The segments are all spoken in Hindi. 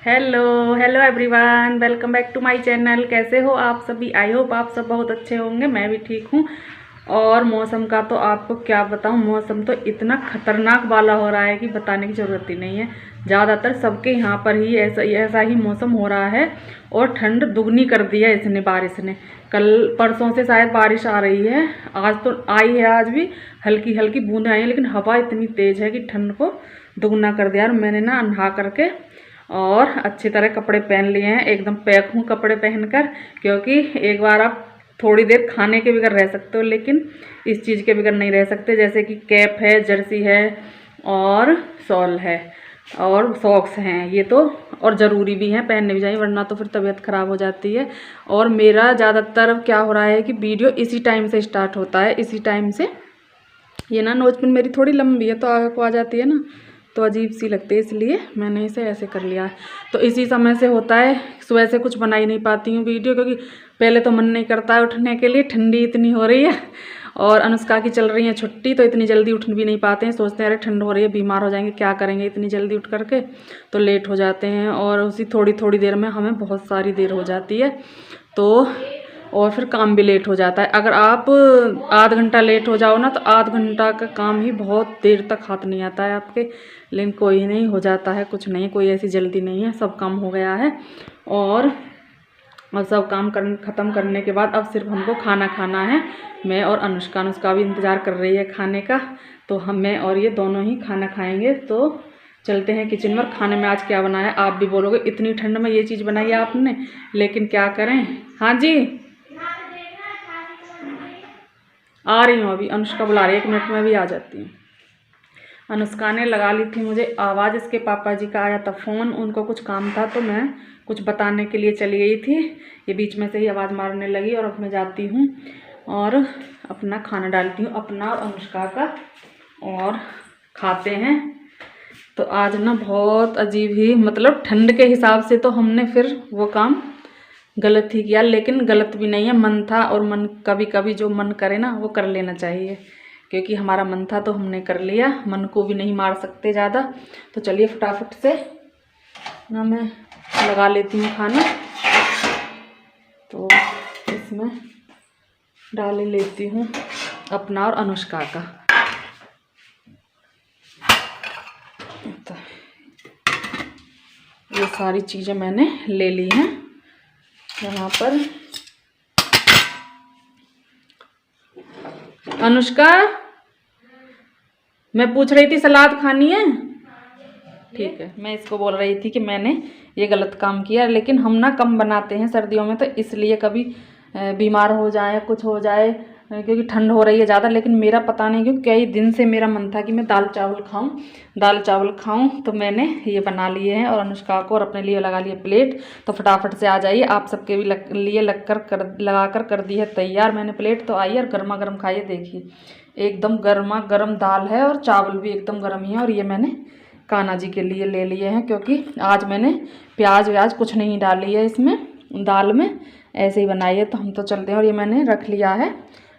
Hello hello everyone, welcome back to my channel. कैसे हो आप सभी? आई होप आप सब बहुत अच्छे होंगे। मैं भी ठीक हूँ। और मौसम का तो आपको क्या बताऊँ, मौसम तो इतना खतरनाक वाला हो रहा है कि बताने की ज़रूरत ही नहीं है। ज़्यादातर सबके यहाँ पर ही ऐसा ही मौसम हो रहा है। और ठंड दुगनी कर दी है इसने, बारिश ने। कल परसों से शायद बारिश आ रही है। आज तो आई है, आज भी हल्की हल्की बूंदें आई हैं, लेकिन हवा इतनी तेज़ है कि ठंड को दुगना कर दिया। और मैंने ना नहा करके और अच्छी तरह कपड़े पहन लिए हैं, एकदम पैक हूँ कपड़े पहनकर। क्योंकि एक बार आप थोड़ी देर खाने के बगैर रह सकते हो, लेकिन इस चीज़ के बगैर नहीं रह सकते। जैसे कि कैप है, जर्सी है और शॉल है और सॉक्स हैं, ये तो और ज़रूरी भी हैं, पहनने भी चाहिए, वरना तो फिर तबीयत ख़राब हो जाती है। और मेरा ज़्यादातर क्या हो रहा है कि वीडियो इसी टाइम से स्टार्ट होता है, इसी टाइम से। ये ना नोज़पिन मेरी थोड़ी लंबी है तो आगे को आ जाती है ना, तो अजीब सी लगती है, इसलिए मैंने इसे ऐसे कर लिया है। तो इसी समय से होता है, सुबह से कुछ बना ही नहीं पाती हूँ वीडियो, क्योंकि पहले तो मन नहीं करता है उठने के लिए, ठंडी इतनी हो रही है। और अनुष्का की चल रही है छुट्टी, तो इतनी जल्दी उठ भी नहीं पाते हैं। सोचते हैं अरे ठंड हो रही है, बीमार हो जाएंगे, क्या करेंगे इतनी जल्दी उठ करके, तो लेट हो जाते हैं। और उसी थोड़ी थोड़ी देर में हमें बहुत सारी देर हो जाती है, तो और फिर काम भी लेट हो जाता है। अगर आप आध घंटा लेट हो जाओ ना, तो आध घंटा का काम ही बहुत देर तक हाथ नहीं आता है आपके। लेकिन कोई नहीं, हो जाता है, कुछ नहीं, कोई ऐसी जल्दी नहीं है, सब काम हो गया है। और सब काम ख़त्म करने के बाद अब सिर्फ हमको खाना खाना है। मैं और अनुष्का भी इंतज़ार कर रही है खाने का, तो मैं और ये दोनों ही खाना खाएंगे। तो चलते हैं किचन में। खाने में आज क्या बनाया आप भी बोलोगे, इतनी ठंड में ये चीज़ बनाई है आपने, लेकिन क्या करें। हाँ जी, आ रही हूँ, अभी अनुष्का बुला रही है, 1 मिनट में भी आ जाती हूँ। अनुष्का ने लगा ली थी मुझे आवाज़, इसके पापा जी का आया था फ़ोन, उनको कुछ काम था, तो मैं कुछ बताने के लिए चली गई थी। ये बीच में से ही आवाज़ मारने लगी, और अब मैं जाती हूँ और अपना खाना डालती हूँ, अपना और अनुष्का का, और खाते हैं। तो आज ना बहुत अजीब ही, मतलब ठंड के हिसाब से तो हमने फिर वो काम गलत ही किया, लेकिन गलत भी नहीं है, मन था। और मन कभी कभी जो मन करे ना वो कर लेना चाहिए, क्योंकि हमारा मन था तो हमने कर लिया, मन को भी नहीं मार सकते ज़्यादा। तो चलिए फटाफट से ना मैं लगा लेती हूँ खाना, तो इसमें डाल लेती हूँ अपना और अनुष्का का। तो ये सारी चीज़ें मैंने ले ली हैं यहाँ पर। अनुष्का, मैं पूछ रही थी सलाद खानी है? ठीक है, मैं इसको बोल रही थी कि मैंने ये गलत काम किया, लेकिन हम ना कम बनाते हैं सर्दियों में, तो इसलिए कभी बीमार हो जाए, कुछ हो जाए, क्योंकि ठंड हो रही है ज़्यादा। लेकिन मेरा पता नहीं क्यों कई दिन से मेरा मन था कि मैं दाल चावल खाऊं, तो मैंने ये बना लिए हैं। और अनुष्का को और अपने लिए लगा लिए प्लेट। तो फटाफट से आ जाइए, आप सबके भी लिए लगा कर दी है तैयार मैंने प्लेट। तो आइए और गर्मा गर्म खाइए, देखिए एकदम गर्मा गर्म दाल है, और चावल भी एकदम गर्म ही है। और ये मैंने कान्हा जी के लिए ले लिए हैं, क्योंकि आज मैंने प्याज व्याज कुछ नहीं डाली है इसमें, दाल में ऐसे ही बनाई है। तो हम तो चलते हैं, और ये मैंने रख लिया है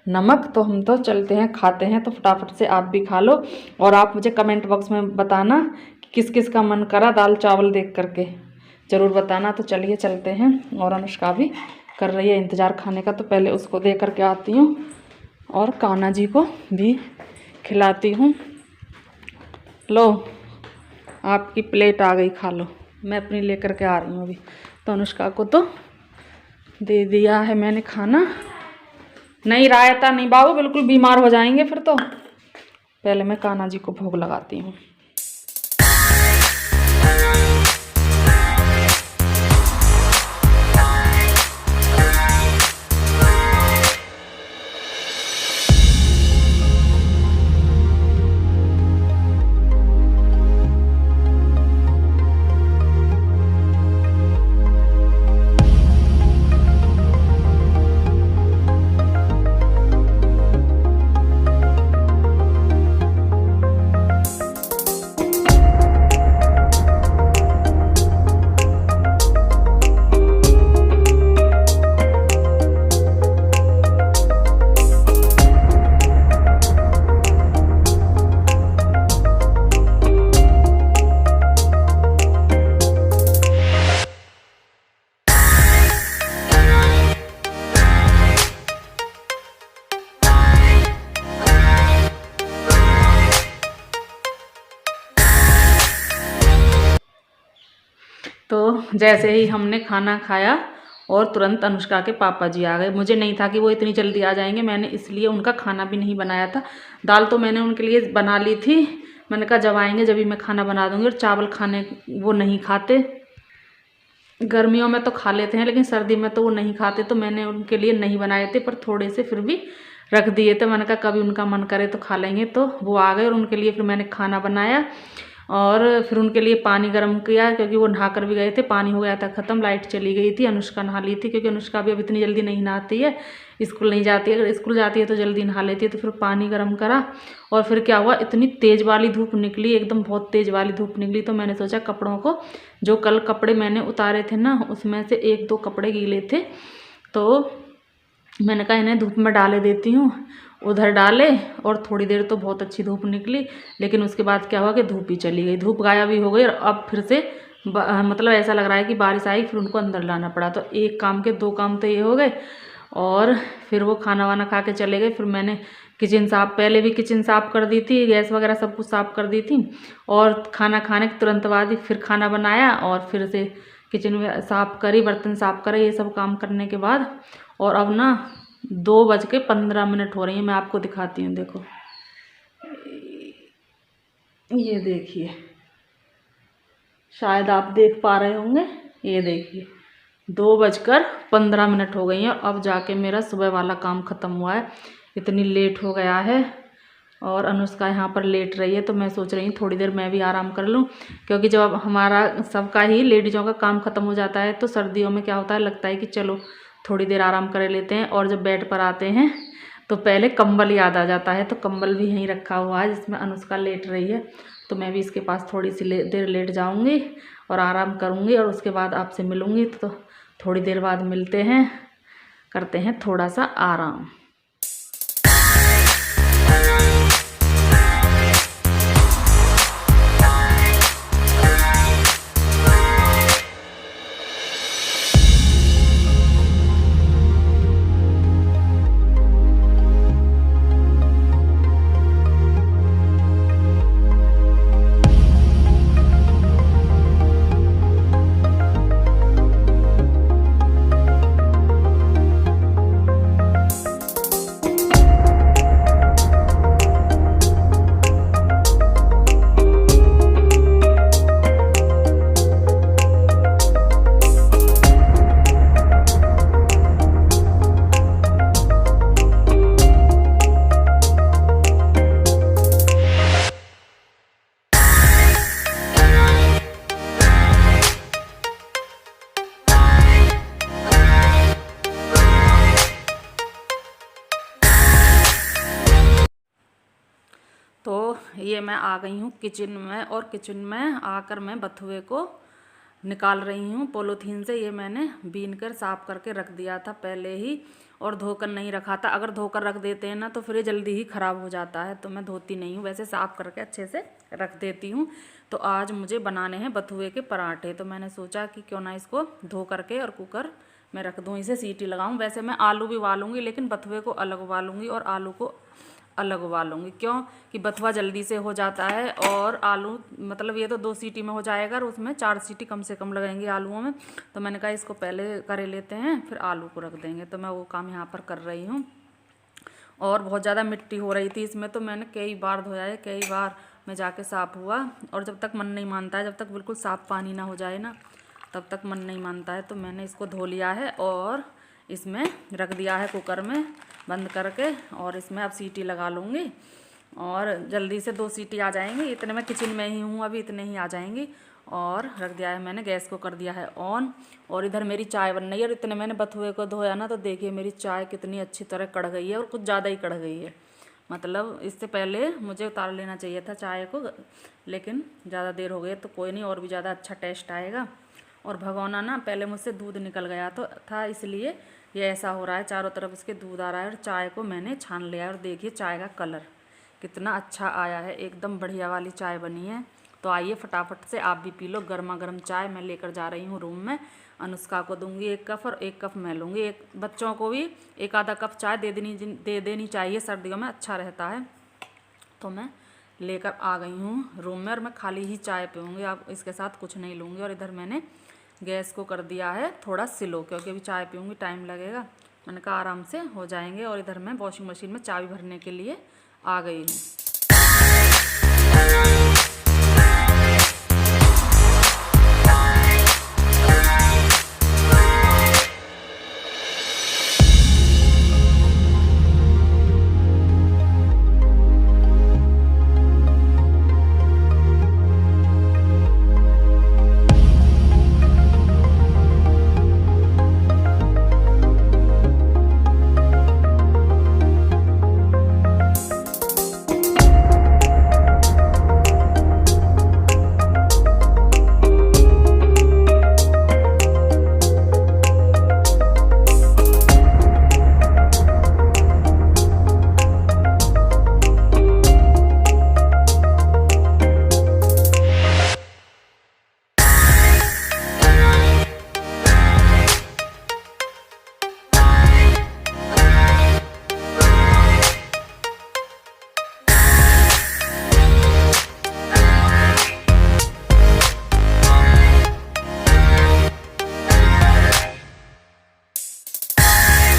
नमक। तो हम तो चलते हैं, खाते हैं। तो फटाफट से आप भी खा लो, और आप मुझे कमेंट बॉक्स में बताना कि किस किस का मन करा दाल चावल देख करके, ज़रूर बताना। तो चलिए चलते हैं, और अनुष्का भी कर रही है इंतज़ार खाने का, तो पहले उसको दे करके आती हूँ और कान्हा जी को भी खिलाती हूँ। लो, आपकी प्लेट आ गई, खा लो। मैं अपनी लेकर के आ रही हूँ अभी। तो अनुष्का को तो दे दिया है मैंने खाना। नहीं रायता नहीं बाबू, बिल्कुल बीमार हो जाएंगे फिर तो। पहले मैं कान्हा जी को भोग लगाती हूँ। तो जैसे ही हमने खाना खाया और तुरंत अनुष्का के पापा जी आ गए। मुझे नहीं था कि वो इतनी जल्दी आ जाएंगे, मैंने इसलिए उनका खाना भी नहीं बनाया था। दाल तो मैंने उनके लिए बना ली थी, मैंने कहा जब आएंगे जब ही मैं खाना बना दूँगी। और चावल खाने वो नहीं खाते, गर्मियों में तो खा लेते हैं लेकिन सर्दी में तो वो नहीं खाते, तो मैंने उनके लिए नहीं बनाए थे, पर थोड़े से फिर भी रख दिए थे। मैंने कहा कभी उनका मन करे तो खा लेंगे। तो वो आ गए और उनके लिए फिर मैंने खाना बनाया और फिर उनके लिए पानी गर्म किया, क्योंकि वो नहा कर भी गए थे। पानी हो गया था ख़त्म, लाइट चली गई थी। अनुष्का नहा ली थी, क्योंकि अनुष्का भी अब इतनी जल्दी नहीं नहाती है, स्कूल नहीं जाती है। अगर स्कूल जाती है तो जल्दी नहा लेती है। तो फिर पानी गर्म करा और फिर क्या हुआ, इतनी तेज़ वाली धूप निकली, एकदम बहुत तेज़ वाली धूप निकली। तो मैंने सोचा कपड़ों को, जो कल कपड़े मैंने उतारे थे ना, उसमें से 1-2 कपड़े गीले थे, तो मैंने कहा इन्हें धूप में डाले देती हूँ। उधर डाले और थोड़ी देर तो बहुत अच्छी धूप निकली, लेकिन उसके बाद क्या हुआ कि धूप ही चली गई, धूप गायब ही हो गई। और अब फिर से मतलब ऐसा लग रहा है कि बारिश आई, फिर उनको अंदर लाना पड़ा। तो एक काम के 2 काम तो ये हो गए। और फिर वो खाना वाना खा के चले गए। फिर मैंने किचन साफ़, पहले भी किचन साफ़ कर दी थी, गैस वगैरह सब कुछ साफ़ कर दी थी। और खाना खाने के तुरंत बाद ही फिर खाना बनाया और फिर से किचन में साफ़ करी, बर्तन साफ़ करे, ये सब काम करने के बाद। और अब ना 2:15 हो रही हैं। मैं आपको दिखाती हूँ, देखो ये देखिए, शायद आप देख पा रहे होंगे, ये देखिए 2:15 हो गई हैं। और अब जाके मेरा सुबह वाला काम ख़त्म हुआ है, इतनी लेट हो गया है। और अनुष्का यहाँ पर लेट रही है, तो मैं सोच रही हूँ थोड़ी देर मैं भी आराम कर लूँ, क्योंकि जब हमारा सबका ही लेडीज़ों का काम ख़त्म हो जाता है तो सर्दियों में क्या होता है, लगता है कि चलो थोड़ी देर आराम कर लेते हैं। और जब बेड पर आते हैं तो पहले कंबल याद आ जाता है, तो कंबल भी यहीं रखा हुआ है जिसमें अनुष्का लेट रही है। तो मैं भी इसके पास थोड़ी सी देर लेट जाऊँगी और आराम करूँगी, और उसके बाद आपसे मिलूँगी। तो थोड़ी देर बाद मिलते हैं, करते हैं थोड़ा सा आराम। तो ये मैं आ गई हूँ किचन में, और किचन में आकर मैं बथुए को निकाल रही हूँ पॉलीथीन से। ये मैंने बीन कर साफ़ करके रख दिया था पहले ही, और धोकर नहीं रखा था। अगर धोकर रख देते हैं ना तो फिर ये जल्दी ही ख़राब हो जाता है, तो मैं धोती नहीं हूँ, वैसे साफ़ करके अच्छे से रख देती हूँ। तो आज मुझे बनाने हैं बथुए के पराठे, तो मैंने सोचा कि क्यों ना इसको धो करके और कुकर में रख दूँ, इसे सीटी लगाऊँ। वैसे मैं आलू भी उबालूँगी, लेकिन बथुए को अलग उबालूँगी और आलू को अलग उबालूँगी, क्यों कि बथुआ जल्दी से हो जाता है। और आलू मतलब ये तो 2 सीटी में हो जाएगा, और उसमें 4 सीटी कम से कम लगेंगी आलूओं में। तो मैंने कहा इसको पहले कर लेते हैं, फिर आलू को रख देंगे। तो मैं वो काम यहाँ पर कर रही हूँ। और बहुत ज़्यादा मिट्टी हो रही थी इसमें, तो मैंने कई बार धोया है, कई बार मैं जाके साफ़ हुआ। और जब तक मन नहीं मानता है, जब तक बिल्कुल साफ़ पानी ना हो जाए ना, तब तक मन नहीं मानता है। तो मैंने इसको धो लिया है और इसमें रख दिया है कुकर में बंद करके, और इसमें अब सीटी लगा लूँगी और जल्दी से 2 सीटी आ जाएंगी। इतने मैं किचन में ही हूँ अभी, इतने ही आ जाएंगी। और रख दिया है मैंने, गैस को कर दिया है ऑन। और इधर मेरी चाय बन रही है, और इतने मैंने बथुए को धोया ना, तो देखिए मेरी चाय कितनी अच्छी तरह कढ़ गई है, और कुछ ज़्यादा ही कढ़ गई है। मतलब इससे पहले मुझे उतार लेना चाहिए था चाय को, लेकिन ज़्यादा देर हो गई तो कोई नहीं, और भी ज़्यादा अच्छा टेस्ट आएगा। और भगोना ना पहले मुझसे दूध निकल गया तो था, इसलिए ये ऐसा हो रहा है, चारों तरफ इसके दूध आ रहा है। और चाय को मैंने छान लिया है, और देखिए चाय का कलर कितना अच्छा आया है, एकदम बढ़िया वाली चाय बनी है। तो आइए फटाफट से आप भी पी लो गर्मा गर्म चाय। मैं लेकर जा रही हूँ रूम में, अनुष्का को दूंगी 1 कप और 1 कप मैं लूँगी। एक बच्चों को भी 1 आधा कप चाय दे देनी चाहिए, सर्दियों में अच्छा रहता है। तो मैं लेकर आ गई हूँ रूम में, और मैं खाली ही चाय पीऊँगी, आप इसके साथ कुछ नहीं लूँगी। और इधर मैंने गैस को कर दिया है थोड़ा स्लो, क्योंकि अभी चाय पीऊँगी, टाइम लगेगा। मैंने कहा आराम से हो जाएंगे। और इधर मैं वॉशिंग मशीन में चाय भरने के लिए आ गई हूँ।